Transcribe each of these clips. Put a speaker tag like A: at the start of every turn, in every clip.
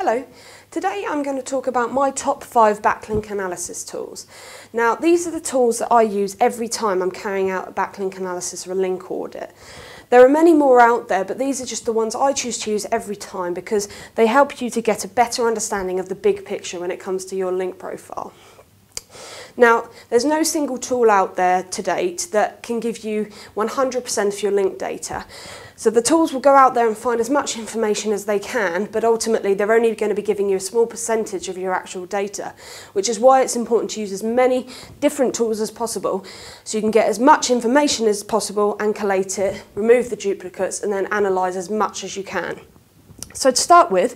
A: Hello, today I'm going to talk about my top 5 backlink analysis tools. Now these are the tools that I use every time I'm carrying out a backlink analysis or a link audit. There are many more out there, but these are just the ones I choose to use every time because they help you to get a better understanding of the big picture when it comes to your link profile. Now, there's no single tool out there to date that can give you 100% of your link data. So the tools will go out there and find as much information as they can, but ultimately they're only going to be giving you a small percentage of your actual data, which is why it's important to use as many different tools as possible so you can get as much information as possible and collate it, remove the duplicates, and then analyse as much as you can. So to start with,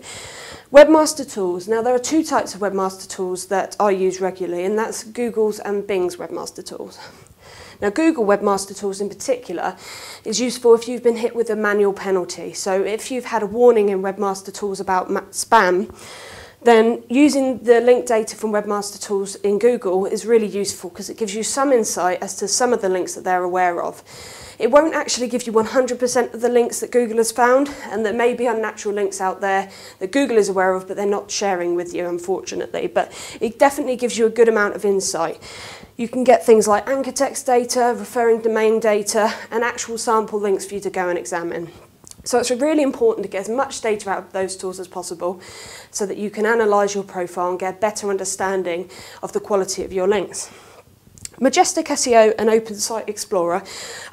A: Webmaster Tools. Now there are 2 types of Webmaster Tools that I use regularly, and that's Google's and Bing's Webmaster Tools. Now Google Webmaster Tools in particular is useful if you've been hit with a manual penalty. So if you've had a warning in Webmaster Tools about spam, then using the link data from Webmaster Tools in Google is really useful because it gives you some insight as to some of the links that they're aware of. It won't actually give you 100% of the links that Google has found, and there may be unnatural links out there that Google is aware of but they're not sharing with you, unfortunately. But it definitely gives you a good amount of insight. You can get things like anchor text data, referring domain data, and actual sample links for you to go and examine. So it's really important to get as much data out of those tools as possible so that you can analyse your profile and get a better understanding of the quality of your links. Majestic SEO and Open Site Explorer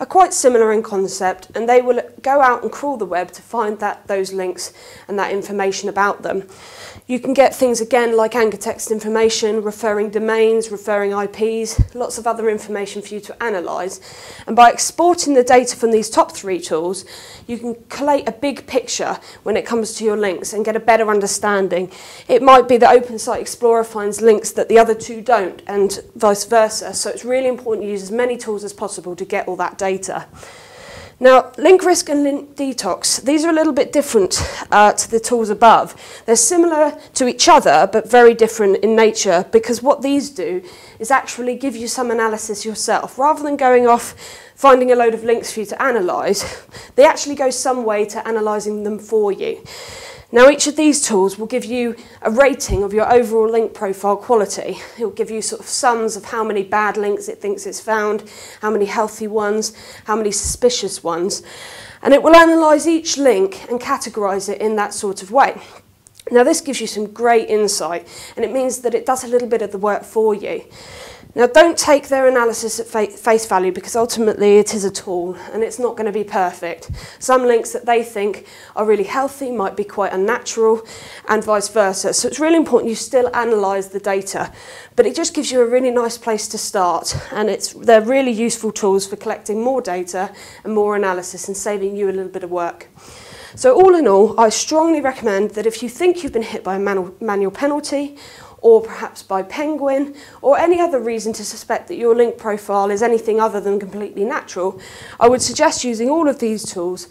A: are quite similar in concept, and they will go out and crawl the web to find those links and that information about them. You can get things again like anchor text information, referring domains, referring IPs, lots of other information for you to analyse. And by exporting the data from these top 3 tools, you can collate a big picture when it comes to your links and get a better understanding. It might be that Open Site Explorer finds links that the other 2 don't, and vice versa. So it's really important to use as many tools as possible to get all that data. Now, link risk and link detox, these are a little bit different to the tools above. They're similar to each other, but very different in nature, because what these do is actually give you some analysis yourself. Rather than going off finding a load of links for you to analyse, they actually go some way to analysing them for you. Now each of these tools will give you a rating of your overall link profile quality. It will give you sort of sums of how many bad links it thinks it's found, how many healthy ones, how many suspicious ones, and it will analyse each link and categorise it in that sort of way. Now this gives you some great insight, and it means that it does a little bit of the work for you. Now don't take their analysis at face value, because ultimately it is a tool and it's not going to be perfect. Some links that they think are really healthy might be quite unnatural, and vice versa. So it's really important you still analyse the data, but it just gives you a really nice place to start, and they're really useful tools for collecting more data and more analysis and saving you a little bit of work. So all in all, I strongly recommend that if you think you've been hit by a manual penalty, or perhaps by Penguin, or any other reason to suspect that your link profile is anything other than completely natural, I would suggest using all of these tools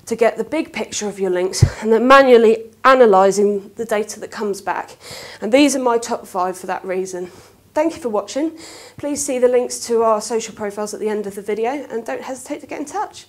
A: to get the big picture of your links and then manually analysing the data that comes back. And these are my top 5 for that reason. Thank you for watching. Please see the links to our social profiles at the end of the video, and don't hesitate to get in touch.